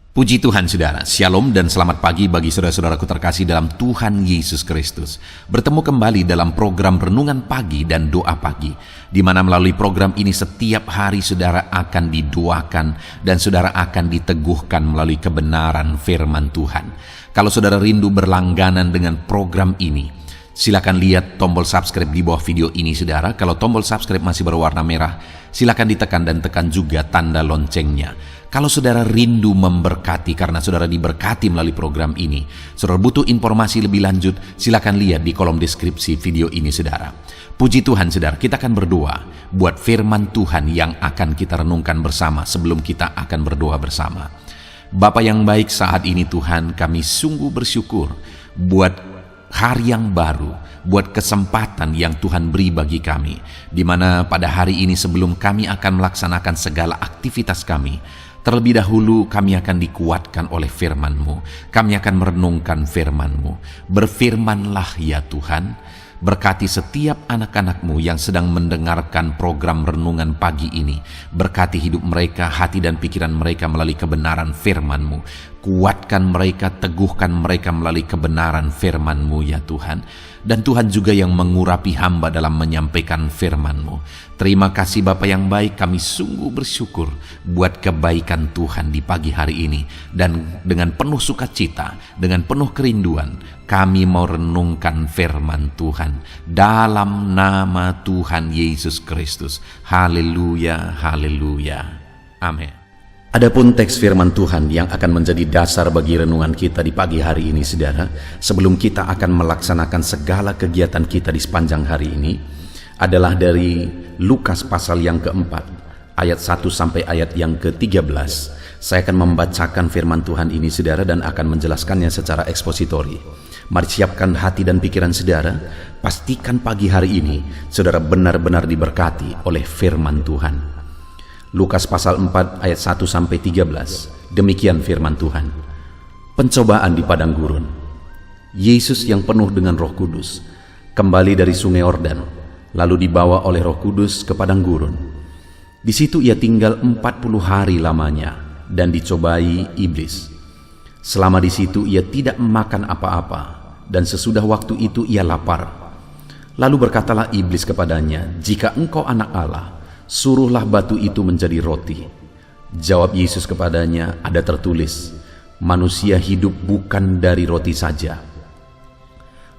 Puji Tuhan saudara, Shalom dan selamat pagi bagi saudara-saudaraku terkasih dalam Tuhan Yesus Kristus. Bertemu kembali dalam program Renungan Pagi dan Doa Pagi, di mana melalui program ini setiap hari saudara akan didoakan dan saudara akan diteguhkan melalui kebenaran firman Tuhan. Kalau saudara rindu berlangganan dengan program ini, silakan lihat tombol subscribe di bawah video ini saudara. Kalau tombol subscribe masih berwarna merah, silakan ditekan dan tekan juga tanda loncengnya. Kalau saudara rindu memberkati karena saudara diberkati melalui program ini, saudara butuh informasi lebih lanjut, silakan lihat di kolom deskripsi video ini saudara. Puji Tuhan saudara, kita akan berdoa buat firman Tuhan yang akan kita renungkan bersama sebelum kita akan berdoa bersama. Bapa yang baik, saat ini Tuhan kami sungguh bersyukur buat hari yang baru, buat kesempatan yang Tuhan beri bagi kami, di mana pada hari ini sebelum kami akan melaksanakan segala aktivitas kami, terlebih dahulu kami akan dikuatkan oleh firman-Mu. Kami akan merenungkan firman-Mu. Berfirmanlah ya Tuhan, berkati setiap anak-anak-Mu yang sedang mendengarkan program renungan pagi ini. Berkati hidup mereka, hati dan pikiran mereka melalui kebenaran firman-Mu. Kuatkan mereka, teguhkan mereka melalui kebenaran firman-Mu ya Tuhan. Dan Tuhan juga yang mengurapi hamba dalam menyampaikan firman-Mu. Terima kasih Bapa yang baik, kami sungguh bersyukur buat kebaikan Tuhan di pagi hari ini. Dan dengan penuh sukacita, dengan penuh kerinduan, kami mau renungkan firman Tuhan dalam nama Tuhan Yesus Kristus. Haleluya, haleluya. Amin. Adapun teks firman Tuhan yang akan menjadi dasar bagi renungan kita di pagi hari ini saudara, sebelum kita akan melaksanakan segala kegiatan kita di sepanjang hari ini, adalah dari Lukas pasal yang keempat, ayat 1 sampai ayat yang ke-13. Saya akan membacakan firman Tuhan ini saudara dan akan menjelaskannya secara ekspositori. Mari siapkan hati dan pikiran saudara, pastikan pagi hari ini saudara benar-benar diberkati oleh firman Tuhan. Lukas pasal 4 ayat 1 sampai 13. Demikian firman Tuhan. Pencobaan di padang gurun. Yesus yang penuh dengan Roh Kudus kembali dari sungai Yordan, lalu dibawa oleh Roh Kudus ke padang gurun. Di situ ia tinggal 40 hari lamanya dan dicobai iblis. Selama di situ ia tidak makan apa-apa, dan sesudah waktu itu ia lapar. Lalu berkatalah iblis kepadanya, "Jika engkau anak Allah, suruhlah batu itu menjadi roti." Jawab Yesus kepadanya, "Ada tertulis, manusia hidup bukan dari roti saja."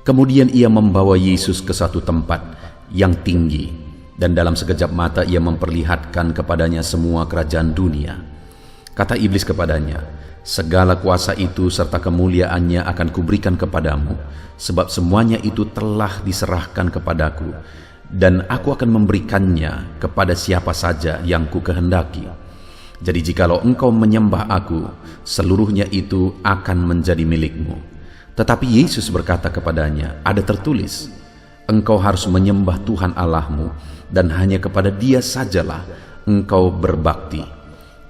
Kemudian ia membawa Yesus ke satu tempat yang tinggi, dan dalam sekejap mata ia memperlihatkan kepadanya semua kerajaan dunia. Kata iblis kepadanya, "Segala kuasa itu serta kemuliaannya akan kuberikan kepadamu, sebab semuanya itu telah diserahkan kepadaku, dan aku akan memberikannya kepada siapa saja yang ku kehendaki. Jadi jikalau engkau menyembah aku, seluruhnya itu akan menjadi milikmu." Tetapi Yesus berkata kepadanya, "Ada tertulis, engkau harus menyembah Tuhan Allahmu, dan hanya kepada Dia sajalah engkau berbakti."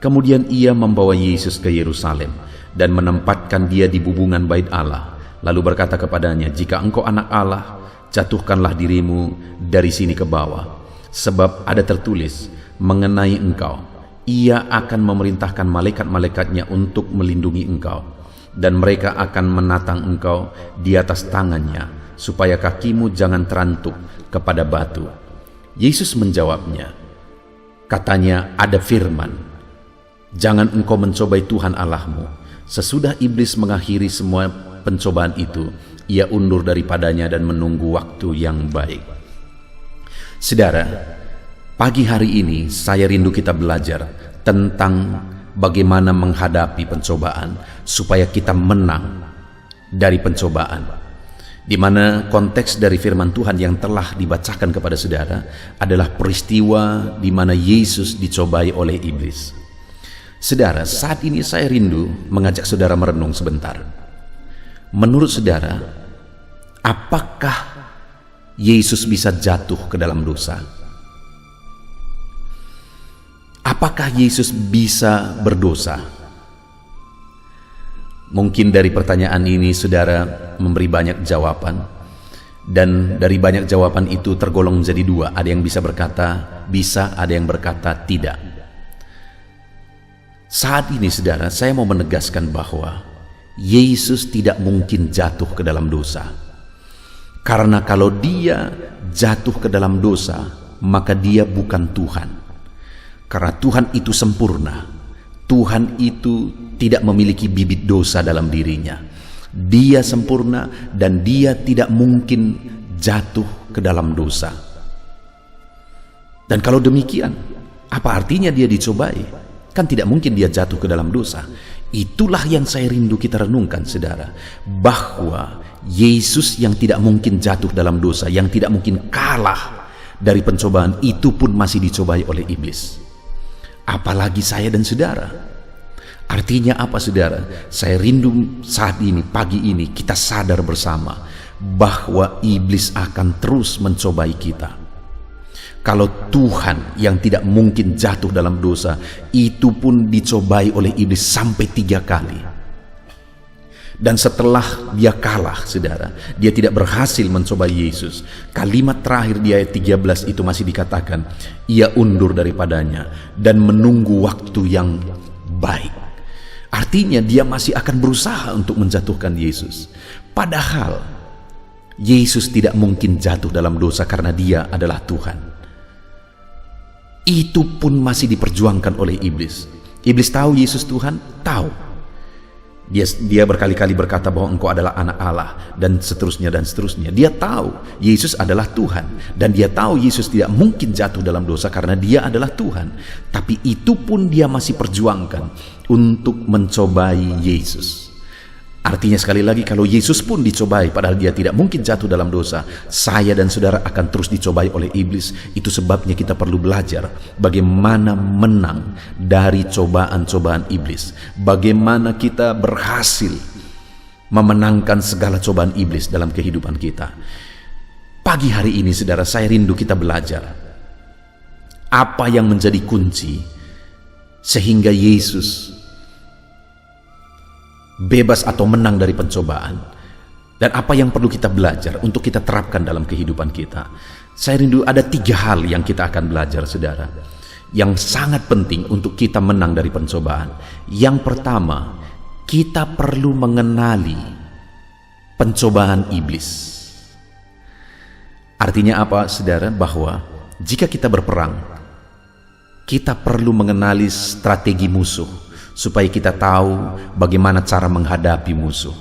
Kemudian ia membawa Yesus ke Yerusalem dan menempatkan dia di bubungan bait Allah, lalu berkata kepadanya, "Jika engkau anak Allah, jatuhkanlah dirimu dari sini ke bawah, sebab ada tertulis mengenai engkau, ia akan memerintahkan malaikat-malaikatnya untuk melindungi engkau, dan mereka akan menatang engkau di atas tangannya, supaya kakimu jangan terantuk kepada batu." Yesus menjawabnya, katanya, "Ada firman, jangan engkau mencobai Tuhan Allahmu." Sesudah iblis mengakhiri semua pencobaan itu, ia undur daripadanya dan menunggu waktu yang baik. Saudara, pagi hari ini saya rindu kita belajar tentang bagaimana menghadapi pencobaan supaya kita menang dari pencobaan, di mana konteks dari firman Tuhan yang telah dibacakan kepada saudara adalah peristiwa di mana Yesus dicobai oleh iblis. Saudara, saat ini saya rindu mengajak saudara merenung sebentar. Menurut saudara, apakah Yesus bisa jatuh ke dalam dosa? Apakah Yesus bisa berdosa? Mungkin dari pertanyaan ini saudara memberi banyak jawaban, dan dari banyak jawaban itu tergolong menjadi dua. Ada yang bisa berkata bisa, ada yang berkata tidak. Saat ini saudara, saya mau menegaskan bahwa Yesus tidak mungkin jatuh ke dalam dosa. Karena kalau dia jatuh ke dalam dosa, maka dia bukan Tuhan. Karena Tuhan itu sempurna. Tuhan itu tidak memiliki bibit dosa dalam dirinya. Dia sempurna dan dia tidak mungkin jatuh ke dalam dosa. Dan kalau demikian, apa artinya dia dicobai? Kan tidak mungkin dia jatuh ke dalam dosa. Itulah yang saya rindu kita renungkan, saudara. Bahwa Yesus yang tidak mungkin jatuh dalam dosa, yang tidak mungkin kalah dari pencobaan, itu pun masih dicobai oleh iblis. Apalagi saya dan saudara. Artinya apa, saudara? Saya rindu saat ini, pagi ini, kita sadar bersama bahwa iblis akan terus mencobai kita. Kalau Tuhan yang tidak mungkin jatuh dalam dosa, itu pun dicobai oleh iblis sampai 3 kali. Dan setelah dia kalah, saudara, dia tidak berhasil mencobai Yesus. Kalimat terakhir di ayat 13 itu masih dikatakan, ia undur daripadanya dan menunggu waktu yang baik. Artinya dia masih akan berusaha untuk menjatuhkan Yesus. Padahal Yesus tidak mungkin jatuh dalam dosa karena dia adalah Tuhan. Itu pun masih diperjuangkan oleh iblis. Iblis tahu Yesus Tuhan? Tahu. Dia berkali-kali berkata bahwa engkau adalah anak Allah, dan seterusnya dan seterusnya. Dia tahu Yesus adalah Tuhan, dan dia tahu Yesus tidak mungkin jatuh dalam dosa karena dia adalah Tuhan. Tapi itu pun dia masih perjuangkan untuk mencobai Yesus. Artinya sekali lagi, kalau Yesus pun dicobai padahal dia tidak mungkin jatuh dalam dosa, saya dan saudara akan terus dicobai oleh iblis. Itu sebabnya kita perlu belajar bagaimana menang dari cobaan-cobaan iblis. Bagaimana kita berhasil memenangkan segala cobaan iblis dalam kehidupan kita. Pagi hari ini, saudara, saya rindu kita belajar apa yang menjadi kunci sehingga Yesus bebas atau menang dari pencobaan, dan apa yang perlu kita belajar untuk kita terapkan dalam kehidupan kita. Saya rindu ada 3 hal yang kita akan belajar, saudara, yang sangat penting untuk kita menang dari pencobaan. Yang pertama, kita perlu mengenali pencobaan iblis. Artinya apa, saudara? Bahwa jika kita berperang, kita perlu mengenali strategi musuh supaya kita tahu bagaimana cara menghadapi musuh.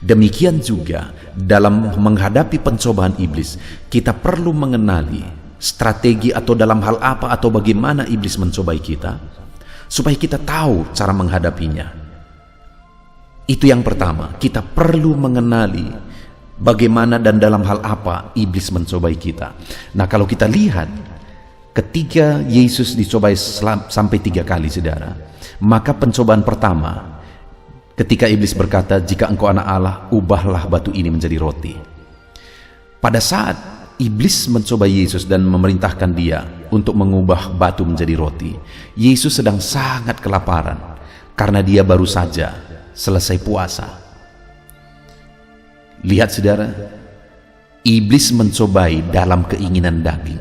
Demikian juga dalam menghadapi pencobaan iblis, kita perlu mengenali strategi atau dalam hal apa atau bagaimana iblis mencobai kita, supaya kita tahu cara menghadapinya. Itu yang pertama, kita perlu mengenali bagaimana dan dalam hal apa iblis mencobai kita. Nah, kalau kita lihat ketika Yesus dicobai sampai 3 kali, saudara, maka pencobaan pertama ketika iblis berkata, jika engkau anak Allah, ubahlah batu ini menjadi roti. Pada saat iblis mencoba Yesus dan memerintahkan dia untuk mengubah batu menjadi roti, Yesus sedang sangat kelaparan karena dia baru saja selesai puasa. Lihat, saudara, iblis mencobai dalam keinginan daging.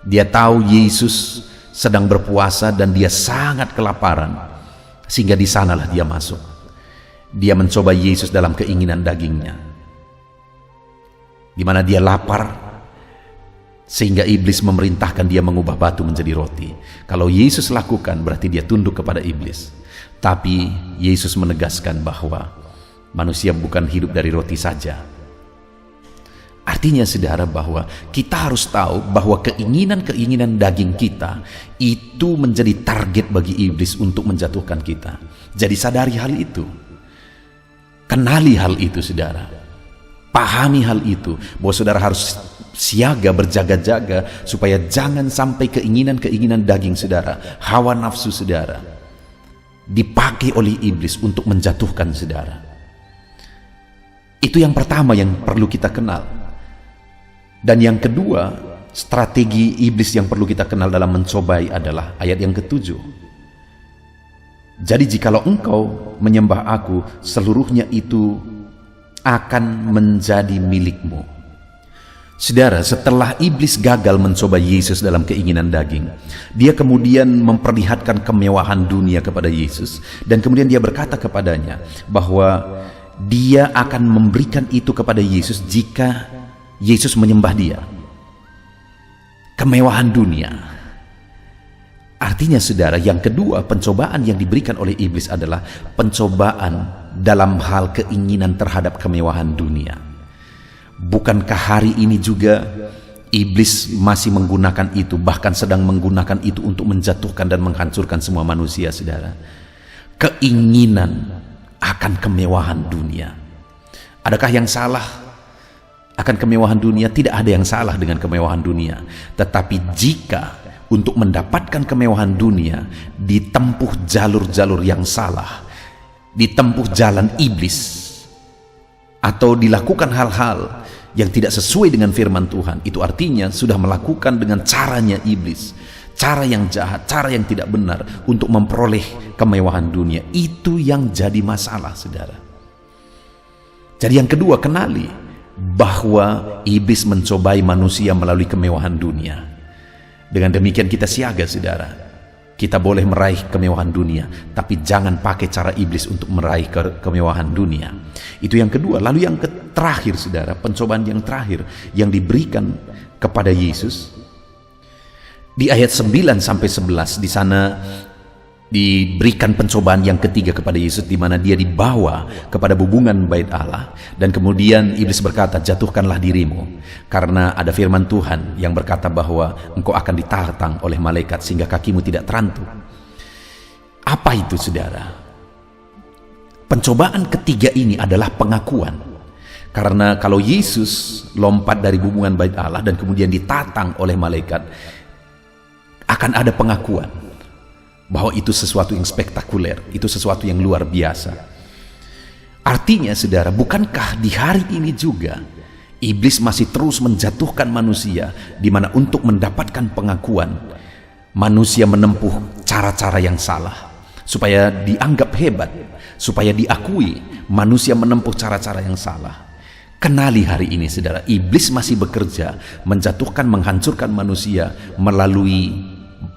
Dia tahu Yesus sedang berpuasa dan dia sangat kelaparan, sehingga di sanalah dia masuk. Dia mencoba Yesus dalam keinginan dagingnya, di mana dia lapar, sehingga iblis memerintahkan dia mengubah batu menjadi roti. Kalau Yesus lakukan, berarti dia tunduk kepada iblis. Tapi Yesus menegaskan bahwa manusia bukan hidup dari roti saja. Artinya, saudara, bahwa kita harus tahu bahwa keinginan-keinginan daging kita itu menjadi target bagi iblis untuk menjatuhkan kita. Jadi sadari hal itu. Kenali hal itu, saudara. Pahami hal itu, bahwa saudara harus siaga, berjaga-jaga, supaya jangan sampai keinginan-keinginan daging saudara, hawa nafsu saudara, dipakai oleh iblis untuk menjatuhkan saudara. Itu yang pertama yang perlu kita kenal. Dan yang kedua, strategi iblis yang perlu kita kenal dalam mencobai adalah ayat yang ke-7. Jadi jikalau engkau menyembah aku, seluruhnya itu akan menjadi milikmu. Saudara, setelah iblis gagal mencoba Yesus dalam keinginan daging, dia kemudian memperlihatkan kemewahan dunia kepada Yesus, dan kemudian dia berkata kepadanya bahwa dia akan memberikan itu kepada Yesus jika Yesus menyembah dia. Kemewahan dunia. Artinya saudara, yang kedua pencobaan yang diberikan oleh iblis adalah pencobaan dalam hal keinginan terhadap kemewahan dunia. Bukankah hari ini juga iblis masih menggunakan itu, bahkan sedang menggunakan itu untuk menjatuhkan dan menghancurkan semua manusia, saudara? Keinginan akan kemewahan dunia. Adakah yang salah akan kemewahan dunia? Tidak ada yang salah dengan kemewahan dunia. Tetapi jika untuk mendapatkan kemewahan dunia ditempuh jalur-jalur yang salah, ditempuh jalan iblis, atau dilakukan hal-hal yang tidak sesuai dengan firman Tuhan, itu artinya sudah melakukan dengan caranya iblis, cara yang jahat, cara yang tidak benar untuk memperoleh kemewahan dunia. Itu yang jadi masalah, saudara. Jadi yang kedua, kenali bahwa iblis mencobai manusia melalui kemewahan dunia. Dengan demikian kita siaga, saudara. Kita boleh meraih kemewahan dunia, tapi jangan pakai cara iblis untuk meraih kemewahan dunia. Itu yang kedua. Lalu yang terakhir, saudara, pencobaan yang terakhir yang diberikan kepada Yesus di ayat 9 sampai 11, di sana diberikan pencobaan yang ketiga kepada Yesus, di mana dia dibawa kepada bubungan bait Allah, dan kemudian iblis berkata, jatuhkanlah dirimu, karena ada firman Tuhan yang berkata bahwa engkau akan ditantang oleh malaikat sehingga kakimu tidak terantuk. Apa itu, saudara? Pencobaan ketiga ini adalah pengakuan. Karena kalau Yesus lompat dari bubungan bait Allah dan kemudian ditantang oleh malaikat, akan ada pengakuan bahwa itu sesuatu yang spektakuler, itu sesuatu yang luar biasa. Artinya, saudara, bukankah di hari ini juga iblis masih terus menjatuhkan manusia, di mana untuk mendapatkan pengakuan manusia menempuh cara-cara yang salah supaya dianggap hebat, supaya diakui, manusia menempuh cara-cara yang salah. Kenali hari ini, saudara, iblis masih bekerja menjatuhkan, menghancurkan manusia melalui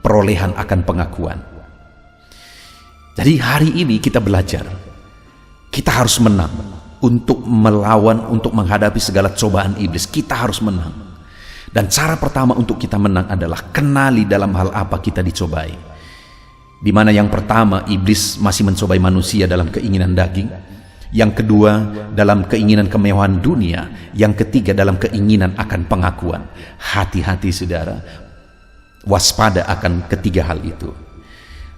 perolehan akan pengakuan. Jadi hari ini kita belajar, kita harus menang untuk melawan, untuk menghadapi segala cobaan iblis. Kita harus menang. Dan cara pertama untuk kita menang adalah kenali dalam hal apa kita dicobai. Di mana yang pertama, iblis masih mencobai manusia dalam keinginan daging. Yang kedua, dalam keinginan kemewahan dunia. Yang ketiga, dalam keinginan akan pengakuan. Hati-hati, saudara, waspada akan ketiga hal itu.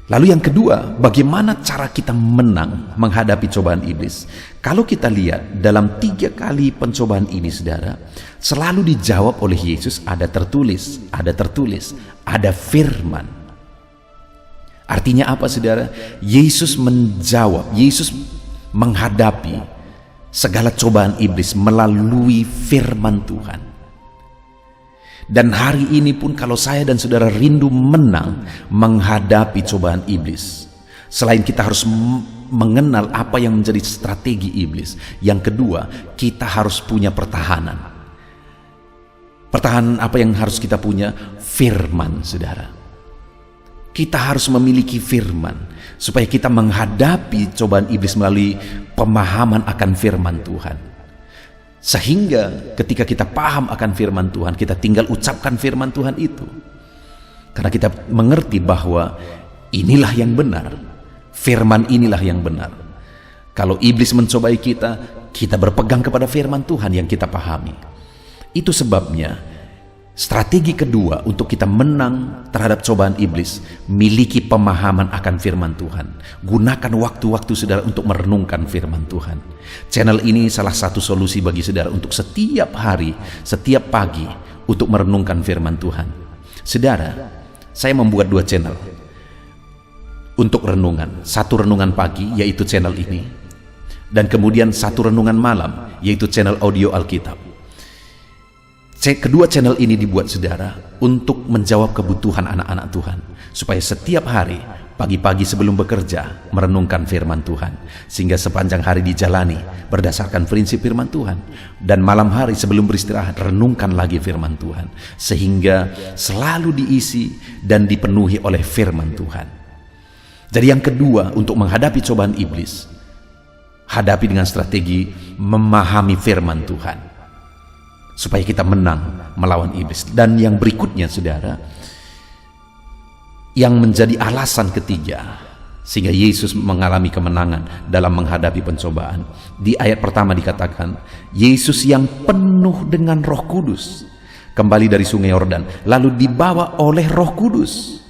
Lalu yang kedua, bagaimana cara kita menang menghadapi cobaan iblis? Kalau kita lihat dalam 3 kali pencobaan ini, saudara, selalu dijawab oleh Yesus, ada tertulis, ada firman. Artinya apa, saudara? Yesus menjawab, Yesus menghadapi segala cobaan iblis melalui firman Tuhan. Dan hari ini pun kalau saya dan saudara rindu menang menghadapi cobaan iblis, selain kita harus mengenal apa yang menjadi strategi iblis, yang kedua, kita harus punya pertahanan. Pertahanan apa yang harus kita punya? Firman, saudara. Kita harus memiliki firman supaya kita menghadapi cobaan iblis melalui pemahaman akan firman Tuhan. Sehingga ketika kita paham akan firman Tuhan, kita tinggal ucapkan firman Tuhan itu. Karena kita mengerti bahwa inilah yang benar, firman inilah yang benar. Kalau iblis mencobai kita, kita berpegang kepada firman Tuhan yang kita pahami. Itu sebabnya strategi kedua untuk kita menang terhadap cobaan iblis, miliki pemahaman akan firman Tuhan. Gunakan waktu-waktu saudara untuk merenungkan firman Tuhan. Channel ini salah satu solusi bagi saudara untuk setiap hari, setiap pagi untuk merenungkan firman Tuhan. Saudara, saya membuat 2 channel untuk renungan. Satu renungan pagi, yaitu channel ini, dan kemudian satu renungan malam, yaitu channel audio Alkitab. Kedua channel ini dibuat, saudara, untuk menjawab kebutuhan anak-anak Tuhan, supaya setiap hari Pagi-pagi sebelum bekerja, merenungkan firman Tuhan, sehingga sepanjang hari dijalani berdasarkan prinsip firman Tuhan. Dan malam hari sebelum beristirahat, renungkan lagi firman Tuhan, sehingga selalu diisi dan dipenuhi oleh firman Tuhan. Jadi yang kedua, untuk menghadapi cobaan iblis, hadapi dengan strategi memahami firman Tuhan, supaya kita menang melawan iblis. Dan yang berikutnya, saudara, yang menjadi alasan ketiga sehingga Yesus mengalami kemenangan dalam menghadapi pencobaan. Di ayat pertama dikatakan, Yesus yang penuh dengan Roh Kudus kembali dari sungai Yordan, lalu dibawa oleh Roh Kudus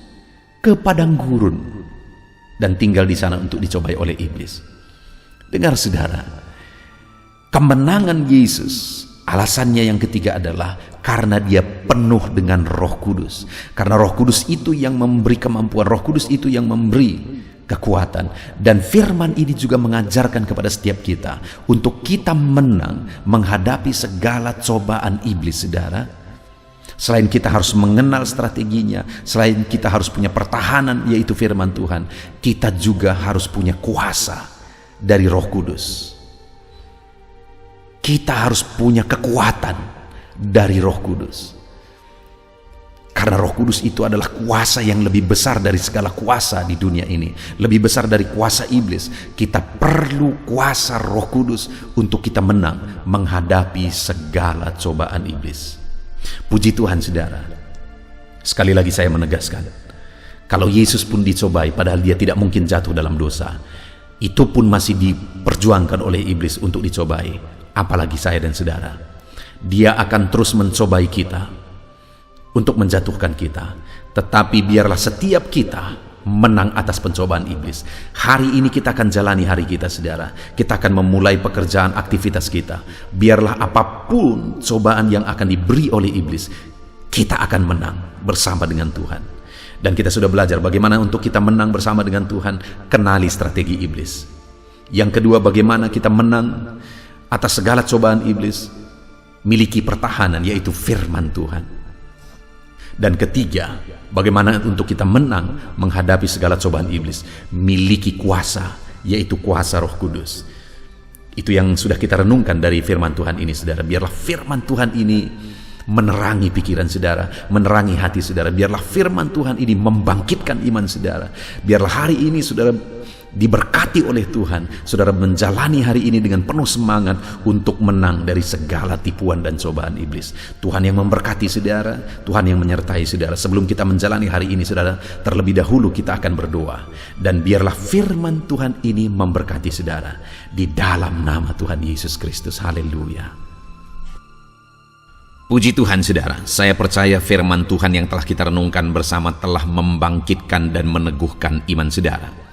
ke padang gurun dan tinggal di sana untuk dicobai oleh iblis. Dengar saudara, kemenangan Yesus alasannya yang ketiga adalah karena dia penuh dengan Roh Kudus. Karena Roh Kudus itu yang memberi kemampuan, Roh Kudus itu yang memberi kekuatan. Dan firman ini juga mengajarkan kepada setiap kita untuk kita menang menghadapi segala cobaan iblis, saudara. Selain kita harus mengenal strateginya, selain kita harus punya pertahanan yaitu firman Tuhan, kita juga harus punya kuasa dari Roh Kudus. Kita harus punya kekuatan dari Roh Kudus. Karena Roh Kudus itu adalah kuasa yang lebih besar dari segala kuasa di dunia ini, lebih besar dari kuasa iblis. Kita perlu kuasa Roh Kudus untuk kita menang menghadapi segala cobaan iblis. Puji Tuhan, saudara. Sekali lagi saya menegaskan, kalau Yesus pun dicobai padahal dia tidak mungkin jatuh dalam dosa, itu pun masih diperjuangkan oleh iblis untuk dicobai. Apalagi saya dan saudara. Dia akan terus mencobai kita untuk menjatuhkan kita. Tetapi biarlah setiap kita menang atas pencobaan iblis. Hari ini kita akan jalani hari kita, saudara. Kita akan memulai pekerjaan aktivitas kita. Biarlah apapun cobaan yang akan diberi oleh iblis, kita akan menang bersama dengan Tuhan. Dan kita sudah belajar bagaimana untuk kita menang bersama dengan Tuhan. Kenali strategi iblis. Yang kedua, bagaimana kita menang atas segala cobaan iblis. Miliki pertahanan yaitu firman Tuhan. Dan ketiga, bagaimana untuk kita menang menghadapi segala cobaan iblis. Miliki kuasa yaitu kuasa Roh Kudus. Itu yang sudah kita renungkan dari firman Tuhan ini, saudara. Biarlah firman Tuhan ini menerangi pikiran saudara, menerangi hati saudara. Biarlah firman Tuhan ini membangkitkan iman saudara. Biarlah hari ini saudara diberkati oleh Tuhan, saudara menjalani hari ini dengan penuh semangat untuk menang dari segala tipuan dan cobaan iblis. Tuhan yang memberkati saudara, Tuhan yang menyertai saudara. Sebelum kita menjalani hari ini, saudara, terlebih dahulu kita akan berdoa. Dan biarlah firman Tuhan ini memberkati saudara di dalam nama Tuhan Yesus Kristus. Haleluya. Puji Tuhan, saudara. Saya percaya firman Tuhan yang telah kita renungkan bersama telah membangkitkan dan meneguhkan iman saudara.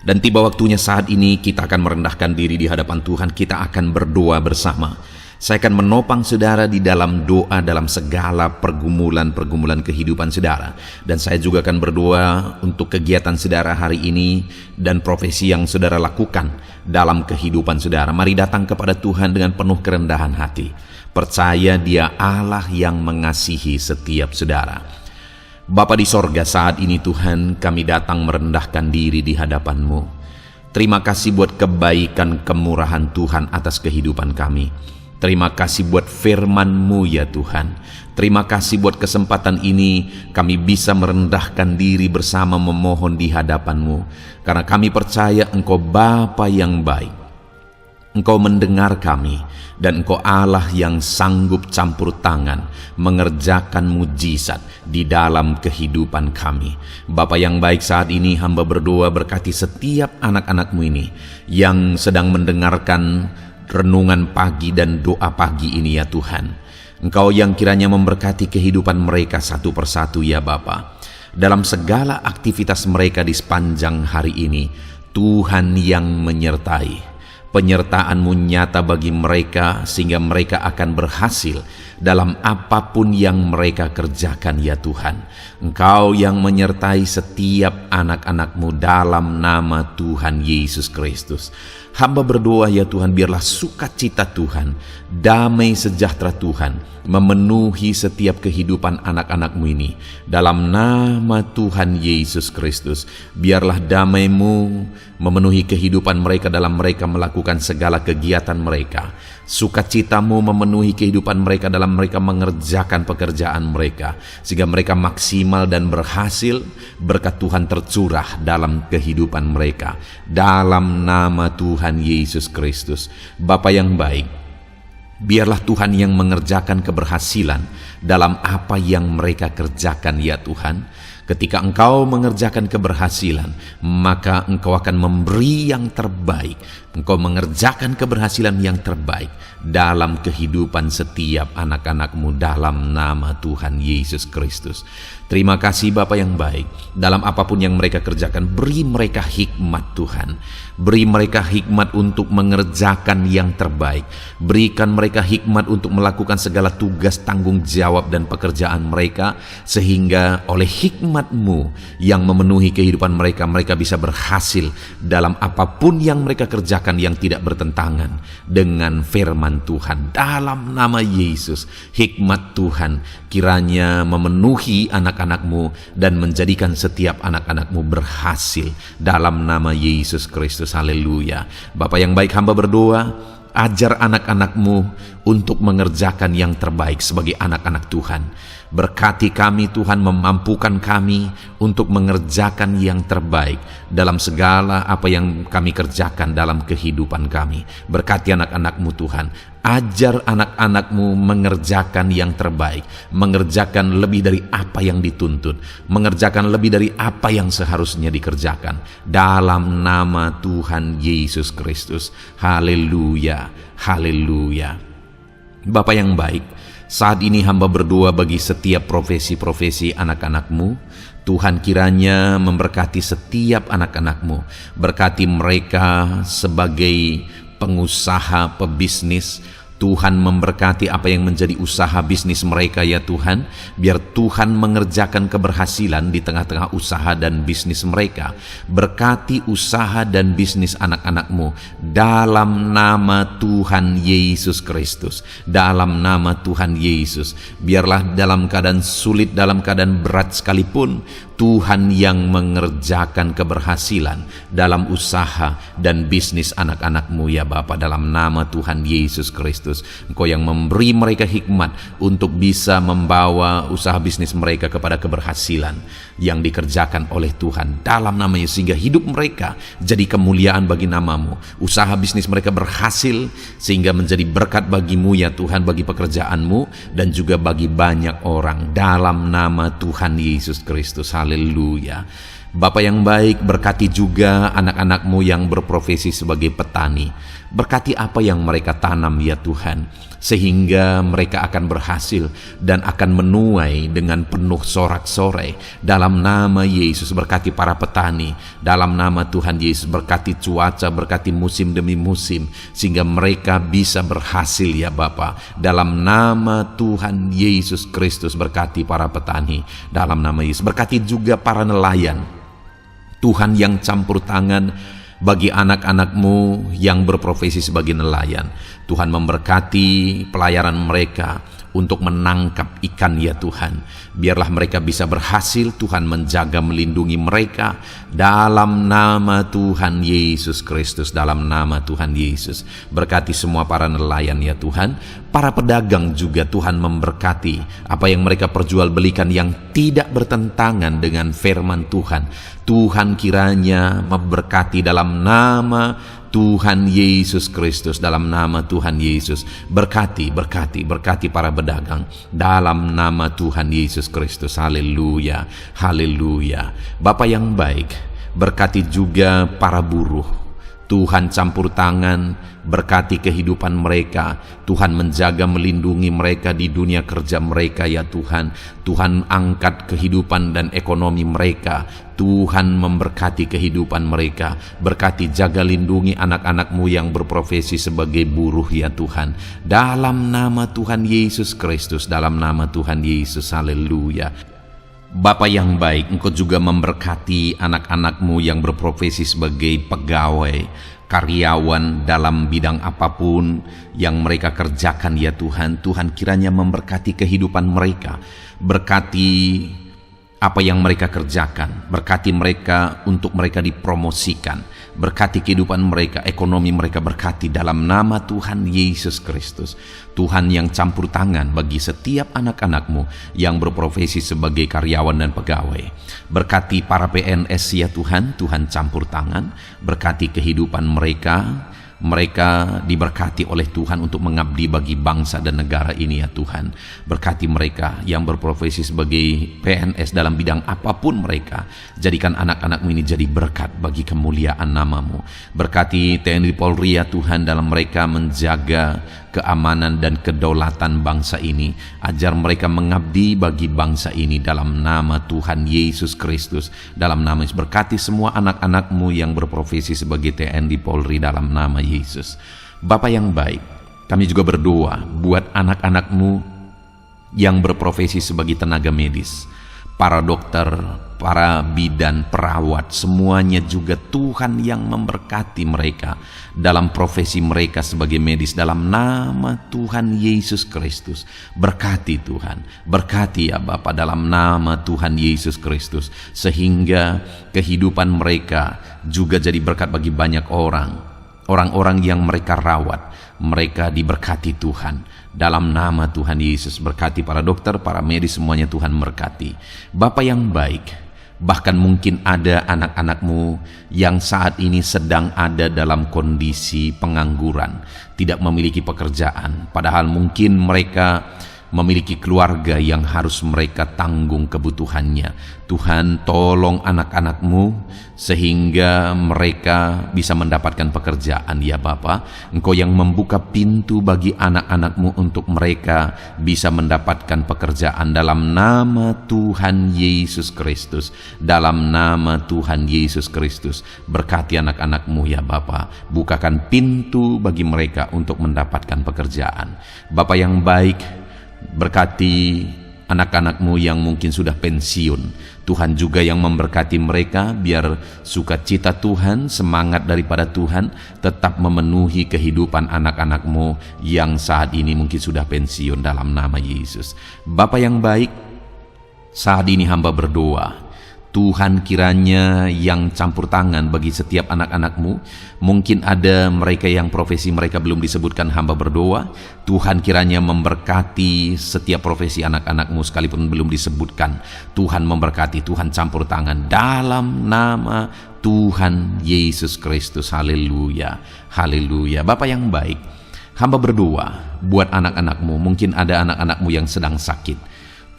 Dan tiba waktunya saat ini kita akan merendahkan diri di hadapan Tuhan. Kita akan berdoa bersama. Saya akan menopang saudara di dalam doa dalam segala pergumulan-pergumulan kehidupan saudara. Dan saya juga akan berdoa untuk kegiatan saudara hari ini dan profesi yang saudara lakukan dalam kehidupan saudara. Mari datang kepada Tuhan dengan penuh kerendahan hati. Percaya Dia Allah yang mengasihi setiap saudara. Bapa di sorga, saat ini Tuhan kami datang merendahkan diri di hadapan-Mu. Terima kasih buat kebaikan kemurahan Tuhan atas kehidupan kami. Terima kasih buat firman-Mu ya Tuhan. Terima kasih buat kesempatan ini kami bisa merendahkan diri bersama memohon di hadapan-Mu. Karena kami percaya Engkau Bapa yang baik. Engkau mendengar kami, dan Engkau Allah yang sanggup campur tangan mengerjakan mujizat di dalam kehidupan kami. Bapa yang baik, saat ini hamba berdoa berkati setiap anak-anak-Mu ini yang sedang mendengarkan renungan pagi dan doa pagi ini ya Tuhan. Engkau yang kiranya memberkati kehidupan mereka satu persatu ya Bapa. Dalam segala aktivitas mereka di sepanjang hari ini, Tuhan yang menyertai. Penyertaan-Mu nyata bagi mereka sehingga mereka akan berhasil dalam apapun yang mereka kerjakan ya Tuhan. Engkau yang menyertai setiap anak-anak-Mu dalam nama Tuhan Yesus Kristus. Hamba berdoa ya Tuhan, biarlah sukacita Tuhan, damai sejahtera Tuhan memenuhi setiap kehidupan anak-anak-Mu ini. Dalam nama Tuhan Yesus Kristus, biarlah damai-Mu memenuhi kehidupan mereka dalam mereka melakukan segala kegiatan mereka. Sukacita-Mu memenuhi kehidupan mereka dalam mereka mengerjakan pekerjaan mereka, sehingga mereka maksimal dan berhasil. Berkat Tuhan tercurah dalam kehidupan mereka. Dalam nama Tuhan Yesus Kristus. Bapa yang baik, biarlah Tuhan yang mengerjakan keberhasilan dalam apa yang mereka kerjakan ya Tuhan. Ketika Engkau mengerjakan keberhasilan, maka Engkau akan memberi yang terbaik. Engkau mengerjakan keberhasilan yang terbaik dalam kehidupan setiap anak-anak-Mu dalam nama Tuhan Yesus Kristus. Terima kasih Bapa yang baik. Dalam apapun yang mereka kerjakan, beri mereka hikmat Tuhan. Beri mereka hikmat untuk mengerjakan yang terbaik. Berikan mereka hikmat untuk melakukan segala tugas, tanggung jawab dan pekerjaan mereka, sehingga oleh hikmat-Mu yang memenuhi kehidupan mereka, mereka bisa berhasil dalam apapun yang mereka kerjakan yang tidak bertentangan dengan firman Tuhan. Dalam nama Yesus, hikmat Tuhan kiranya memenuhi anak-anak-Mu dan menjadikan setiap anak-anak-Mu berhasil dalam nama Yesus Kristus. Haleluya. Bapa yang baik, hamba berdoa, ajar anak-anak-Mu untuk mengerjakan yang terbaik sebagai anak-anak Tuhan. Berkati kami Tuhan, memampukan kami untuk mengerjakan yang terbaik dalam segala apa yang kami kerjakan dalam kehidupan kami. Berkati anak-anak-Mu Tuhan. Ajar anak-anak-Mu mengerjakan yang terbaik, mengerjakan lebih dari apa yang dituntut, mengerjakan lebih dari apa yang seharusnya dikerjakan. Dalam nama Tuhan Yesus Kristus. Haleluya, haleluya. Bapa yang baik, saat ini hamba berdoa bagi setiap profesi-profesi anak-anak-Mu. Tuhan kiranya memberkati setiap anak-anak-Mu. Berkati mereka sebagai pengusaha, pebisnis. Tuhan memberkati apa yang menjadi usaha bisnis mereka ya Tuhan. Biar Tuhan mengerjakan keberhasilan di tengah-tengah usaha dan bisnis mereka. Berkati usaha dan bisnis anak-anak-Mu dalam nama Tuhan Yesus Kristus. Dalam nama Tuhan Yesus. Biarlah dalam keadaan sulit, dalam keadaan berat sekalipun, Tuhan yang mengerjakan keberhasilan dalam usaha dan bisnis anak-anak-Mu ya Bapa, dalam nama Tuhan Yesus Kristus. Engkau yang memberi mereka hikmat untuk bisa membawa usaha bisnis mereka kepada keberhasilan yang dikerjakan oleh Tuhan dalam nama Yesus, sehingga hidup mereka jadi kemuliaan bagi nama-Mu. Usaha bisnis mereka berhasil sehingga menjadi berkat bagi-Mu ya Tuhan, bagi pekerjaan-Mu dan juga bagi banyak orang dalam nama Tuhan Yesus Kristus. Haleluya. Bapa yang baik, berkati juga anak-anak-Mu yang berprofesi sebagai petani. Berkati apa yang mereka tanam ya Tuhan, sehingga mereka akan berhasil dan akan menuai dengan penuh sorak-sorai. Dalam nama Yesus, berkati para petani. Dalam nama Tuhan Yesus, berkati cuaca, berkati musim demi musim, sehingga mereka bisa berhasil ya Bapa. Dalam nama Tuhan Yesus Kristus, berkati para petani. Dalam nama Yesus, berkati juga para nelayan. Tuhan yang campur tangan bagi anak-anak-Mu yang berprofesi sebagai nelayan. Tuhan memberkati pelayaran mereka untuk menangkap ikan ya Tuhan. Biarlah mereka bisa berhasil. Tuhan menjaga, melindungi mereka dalam nama Tuhan Yesus Kristus. Dalam nama Tuhan Yesus, berkati semua para nelayan ya Tuhan. Para pedagang juga Tuhan memberkati apa yang mereka perjualbelikan yang tidak bertentangan dengan firman Tuhan. Tuhan kiranya memberkati dalam nama Tuhan Yesus Kristus. Dalam nama Tuhan Yesus, berkati para pedagang dalam nama Tuhan Yesus Kristus. Haleluya, haleluya. Bapa yang baik, berkati juga para buruh. Tuhan campur tangan, berkati kehidupan mereka. Tuhan menjaga, melindungi mereka di dunia kerja mereka ya Tuhan. Tuhan angkat kehidupan dan ekonomi mereka. Tuhan memberkati kehidupan mereka. Berkati, jaga, lindungi anak-anak-Mu yang berprofesi sebagai buruh ya Tuhan. Dalam nama Tuhan Yesus Kristus, dalam nama Tuhan Yesus, haleluya. Bapa yang baik, Engkau juga memberkati anak-anak-Mu yang berprofesi sebagai pegawai, karyawan dalam bidang apapun yang mereka kerjakan ya Tuhan. Tuhan kiranya memberkati kehidupan mereka, berkati apa yang mereka kerjakan, berkati mereka untuk mereka dipromosikan, berkati kehidupan mereka, ekonomi mereka, berkati dalam nama Tuhan Yesus Kristus. Tuhan yang campur tangan bagi setiap anak-anak-Mu yang berprofesi sebagai karyawan dan pegawai. Berkati para PNS ya Tuhan, Tuhan campur tangan, berkati kehidupan mereka. Mereka diberkati oleh Tuhan untuk mengabdi bagi bangsa dan negara ini ya Tuhan. Berkati mereka yang berprofesi sebagai PNS dalam bidang apapun mereka. Jadikan anak-anak-Mu ini jadi berkat bagi kemuliaan nama-Mu. Berkati TNI Polri ya Tuhan dalam mereka menjaga keamanan dan kedaulatan bangsa ini. Ajar mereka mengabdi bagi bangsa ini dalam nama Tuhan Yesus Kristus. Dalam nama Yesus, berkati semua anak-anak-Mu yang berprofesi sebagai TNI Polri dalam nama Yesus. Bapa yang baik, kami juga berdoa buat anak-anak-Mu yang berprofesi sebagai tenaga medis, para dokter, para bidan, perawat, semuanya juga Tuhan yang memberkati mereka dalam profesi mereka sebagai medis dalam nama Tuhan Yesus Kristus. Berkati Tuhan, berkati ya Bapa dalam nama Tuhan Yesus Kristus, sehingga kehidupan mereka juga jadi berkat bagi banyak orang-orang yang mereka rawat. Mereka diberkati Tuhan dalam nama Tuhan Yesus. Berkati para dokter, para medis, semuanya Tuhan berkati. Bapa yang baik, bahkan mungkin ada anak-anak-Mu yang saat ini sedang ada dalam kondisi pengangguran, tidak memiliki pekerjaan, padahal mungkin mereka memiliki keluarga yang harus mereka tanggung kebutuhannya. Tuhan, tolong anak-anak-Mu sehingga mereka bisa mendapatkan pekerjaan ya Bapa. Engkau yang membuka pintu bagi anak-anak-Mu untuk mereka bisa mendapatkan pekerjaan dalam nama Tuhan Yesus Kristus. Dalam nama Tuhan Yesus Kristus, berkati anak-anak-Mu ya Bapa. Bukakan pintu bagi mereka untuk mendapatkan pekerjaan. Bapa yang baik, berkati anak-anak-Mu yang mungkin sudah pensiun. Tuhan juga yang memberkati mereka, biar sukacita Tuhan, semangat daripada Tuhan tetap memenuhi kehidupan anak-anak-Mu yang saat ini mungkin sudah pensiun dalam nama Yesus. Bapa yang baik, saat ini hamba berdoa, Tuhan kiranya yang campur tangan bagi setiap anak-anak-Mu. Mungkin ada mereka yang profesi mereka belum disebutkan, hamba berdoa Tuhan kiranya memberkati setiap profesi anak-anak-Mu sekalipun belum disebutkan. Tuhan memberkati, Tuhan campur tangan dalam nama Tuhan Yesus Kristus. Haleluya, haleluya. Bapa yang baik, hamba berdoa buat anak-anak-Mu. Mungkin ada anak-anak-Mu yang sedang sakit.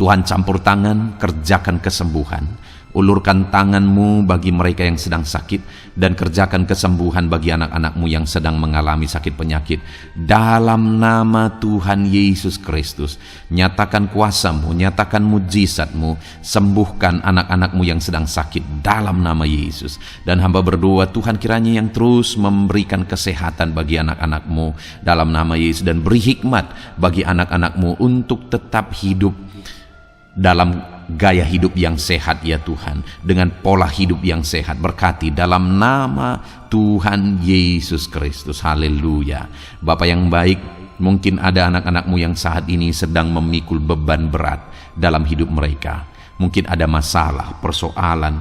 Tuhan campur tangan, kerjakan kesembuhan. Ulurkan tangan-Mu bagi mereka yang sedang sakit, dan kerjakan kesembuhan bagi anak-anak-Mu yang sedang mengalami sakit penyakit. Dalam nama Tuhan Yesus Kristus, nyatakan kuasa-Mu, nyatakan mujizat-Mu, sembuhkan anak-anak-Mu yang sedang sakit dalam nama Yesus. Dan hamba berdoa Tuhan kiranya yang terus memberikan kesehatan bagi anak-anak-Mu dalam nama Yesus, dan beri hikmat bagi anak-anak-Mu untuk tetap hidup dalam gaya hidup yang sehat ya Tuhan, dengan pola hidup yang sehat. Berkati dalam nama Tuhan Yesus Kristus. Haleluya. Bapa yang baik, mungkin ada anak-anak-Mu yang saat ini sedang memikul beban berat dalam hidup mereka. Mungkin ada masalah, persoalan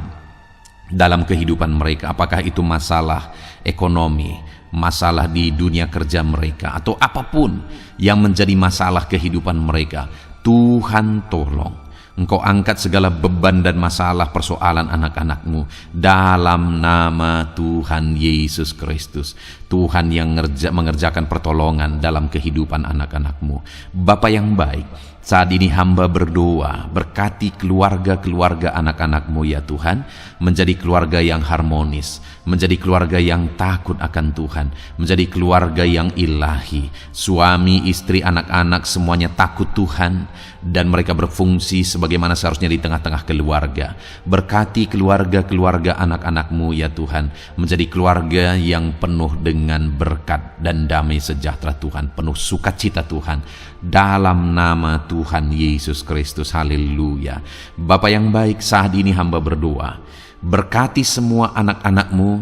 dalam kehidupan mereka. Apakah itu masalah ekonomi, masalah di dunia kerja mereka, atau apapun yang menjadi masalah kehidupan mereka. Tuhan tolong, Engkau angkat segala beban dan masalah persoalan anak-anak-Mu dalam nama Tuhan Yesus Kristus. Tuhan yang mengerjakan pertolongan dalam kehidupan anak-anak-Mu. Bapa yang baik, Saat ini hamba berdoa, berkati keluarga-keluarga anak-anak-Mu ya Tuhan, menjadi keluarga yang harmonis, menjadi keluarga yang takut akan Tuhan, menjadi keluarga yang ilahi. Suami, istri, anak-anak semuanya takut Tuhan, dan mereka berfungsi sebagaimana seharusnya di tengah-tengah keluarga. Berkati keluarga-keluarga anak-anak-Mu ya Tuhan, menjadi keluarga yang penuh dengan berkat dan damai sejahtera Tuhan, penuh sukacita Tuhan, dalam nama Tuhan Yesus Kristus. Haleluya. Bapa yang baik, saat ini hamba berdoa, berkati semua anak-anak-Mu,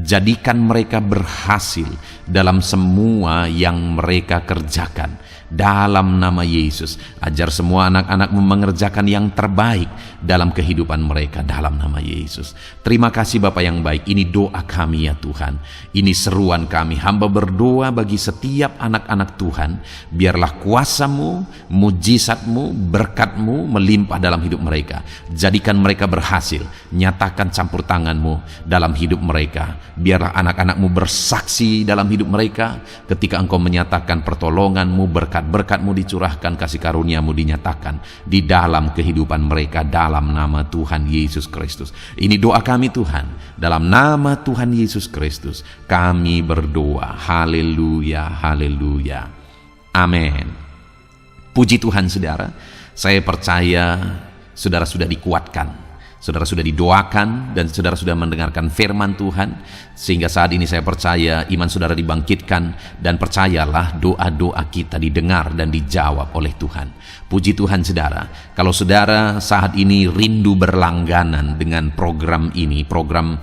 jadikan mereka berhasil dalam semua yang mereka kerjakan. Dalam nama Yesus, ajar semua anak-anak-Mu mengerjakan yang terbaik dalam kehidupan mereka, dalam nama Yesus. Terima kasih Bapa yang baik, ini doa kami ya Tuhan, ini seruan kami. Hamba berdoa bagi setiap anak-anak Tuhan, biarlah kuasa-Mu, mujizat-Mu, berkat-Mu melimpah dalam hidup mereka. Jadikan mereka berhasil, nyatakan campur tangan-Mu dalam hidup mereka. Biarlah anak-anak-Mu bersaksi dalam hidup mereka ketika Engkau menyatakan pertolongan-Mu, berkat-Mu dicurahkan, kasih karunia-Mu dinyatakan di dalam kehidupan mereka, dalam nama Tuhan Yesus Kristus. Ini doa kami Tuhan, dalam nama Tuhan Yesus Kristus kami berdoa. Haleluya, haleluya, amin. Puji Tuhan saudara, saya percaya saudara sudah dikuatkan, saudara sudah didoakan, dan saudara sudah mendengarkan firman Tuhan, sehingga saat ini saya percaya iman saudara dibangkitkan, dan percayalah doa-doa kita didengar dan dijawab oleh Tuhan. Puji Tuhan saudara, kalau saudara saat ini rindu berlangganan dengan program ini, program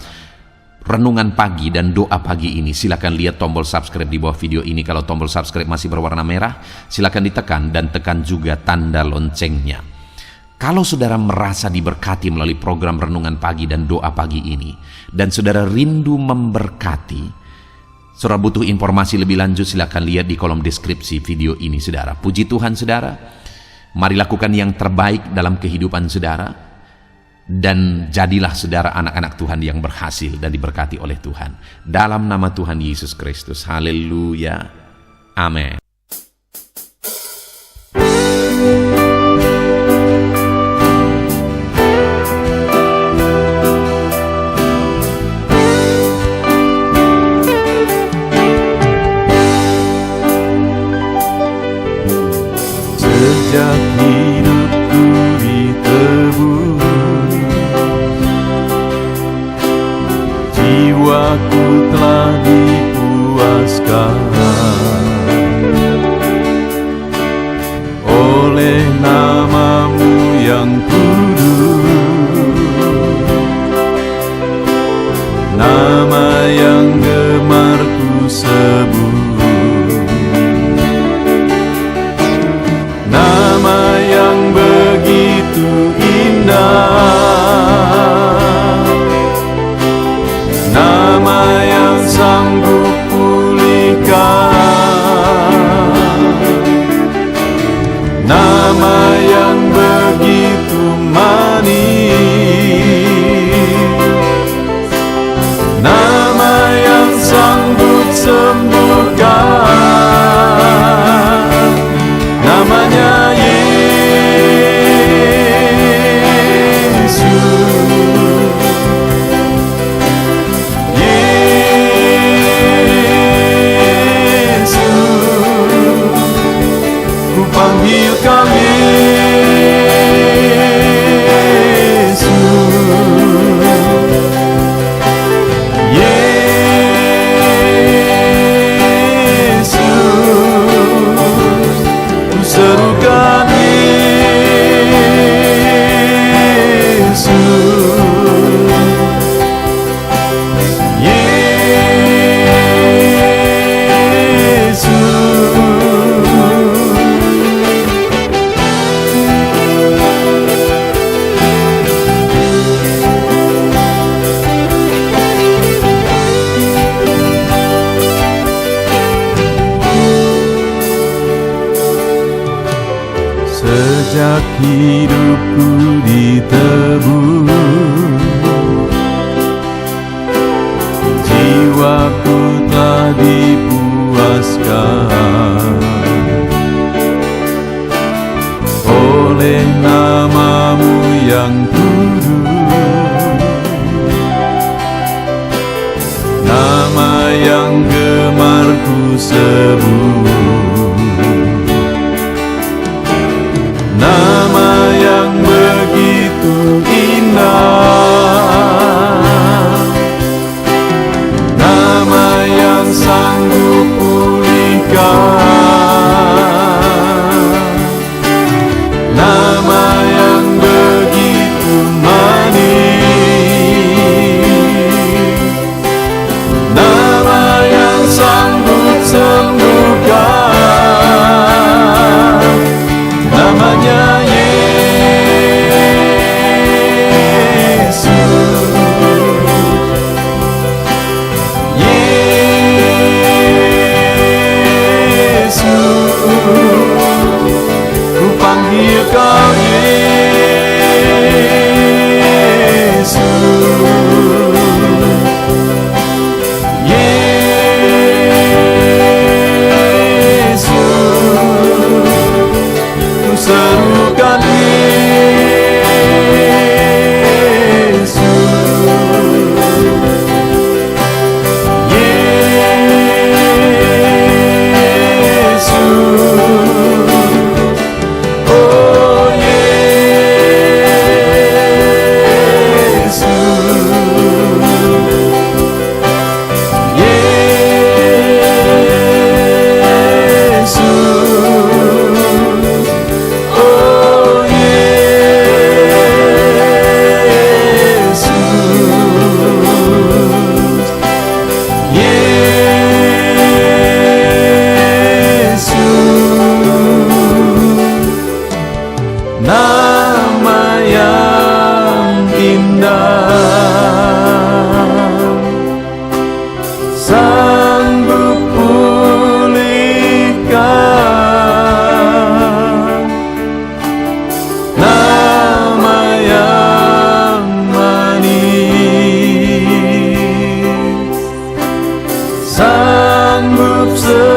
Renungan Pagi dan Doa Pagi ini, silakan lihat tombol subscribe di bawah video ini. Kalau tombol subscribe masih berwarna merah, silakan ditekan, dan tekan juga tanda loncengnya. Kalau saudara merasa diberkati melalui program Renungan Pagi dan Doa Pagi ini, dan saudara rindu memberkati, saudara butuh informasi lebih lanjut, silakan lihat di kolom deskripsi video ini saudara. Puji Tuhan saudara, mari lakukan yang terbaik dalam kehidupan saudara, dan jadilah saudara anak-anak Tuhan yang berhasil dan diberkati oleh Tuhan. Dalam nama Tuhan Yesus Kristus, haleluya, amin. Sejak hidupku ditebus, jiwaku telah dipuaskan oleh nama-Mu yang kudus, nama yang gemar ku sebut, nama yang begitu indah, nama yang sanggup pulihkan, nama yang begitu manis, nama yang sanggup sembuhkan, namanya panggil kami Yesus, ku serukan sejak hidupku ditebus, jiwaku telah dipuaskan sebut. Nama yang begitu indah, nama yang sanggup pulihkan, nama yang begitu manis, nama yang sanggup sembuhkan, namanya Kau Yesus, Yesus, ku serukan Yesus, nama yang indah, sanggup pulihkan, nama yang manis, sanggup sembuhkan.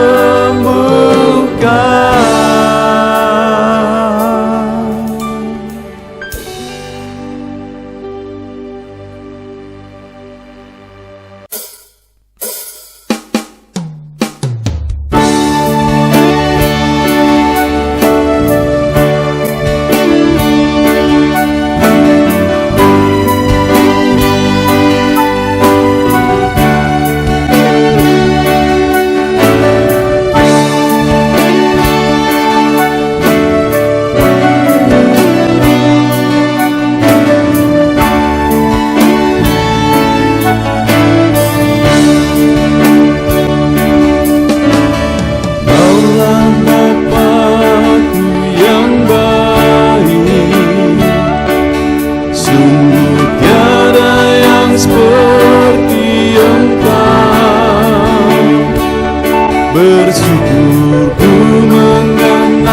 Bersyukur ku mengenalmu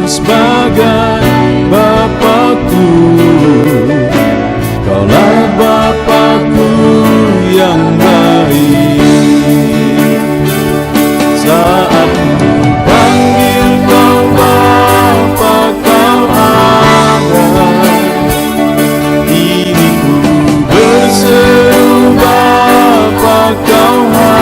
sebagai Bapakku. Kaulah Bapakku yang baik. Saat ku panggil kau Bapa, kau ada. Ini ku berseru Bapa, kau hadir.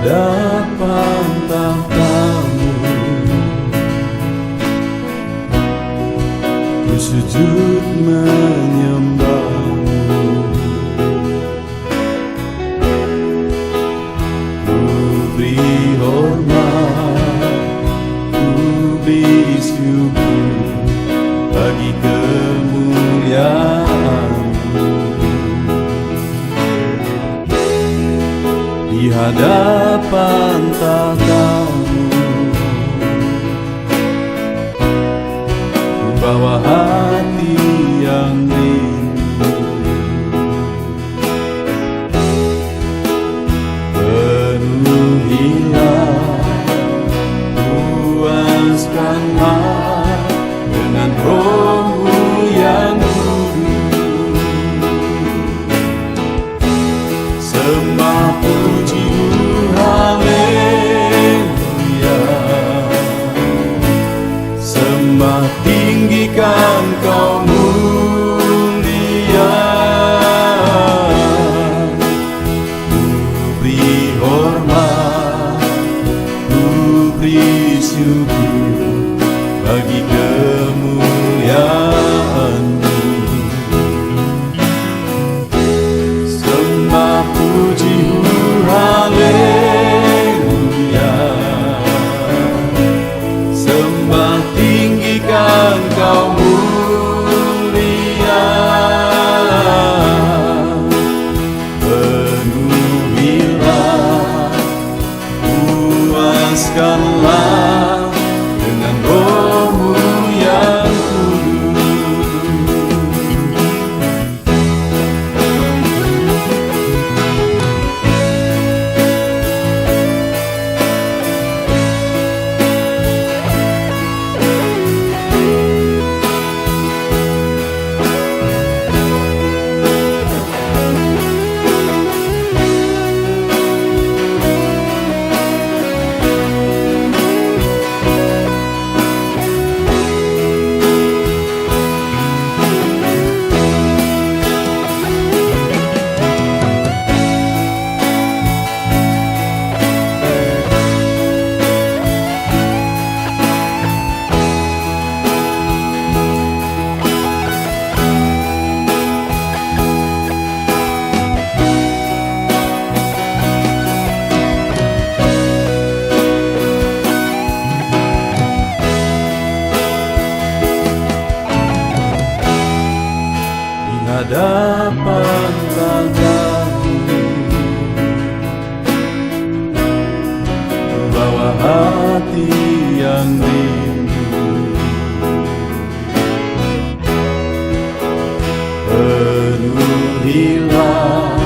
hadapan tahta-Mu, ku sujud menyembah-Mu. Ku beri hormat, ku beri syukur bagi kemuliaan-Mu. Di hadapan tahta-Mu, ku bawa hati yang rindu. Penuhilah, puaskanlah dengan Roh-Mu yang kudus. Sembah puji-Mu, haleluya. Sembah tinggikan Kau mulia. Ku beri hormat, ku beri syukur bagi kemuliaan-Mu. Sembah puji-Mu, haleluya. Sembah tinggikan Kau mulia. Penuhilah, puaskanlah dengan Roh-Mu yang kudus. Di hadapan tahta-Mu, ku bawa hati yang rindu. Penuhilah,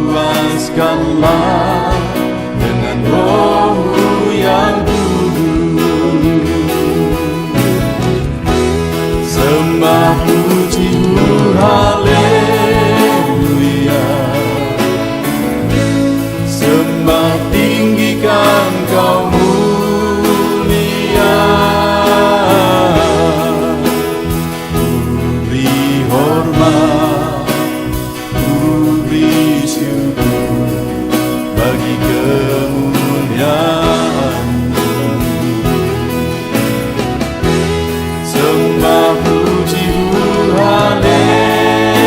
puaskanlah dengan Roh-Mu yang kudus. Sembah puji-Mu, haleluya. Sembah tinggikan Kau mulia. Ku beri hormat, ku beri syukur bagi kemuliaan-Mu. Sembah puji-Mu, haleluya.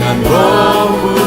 dengan rohmu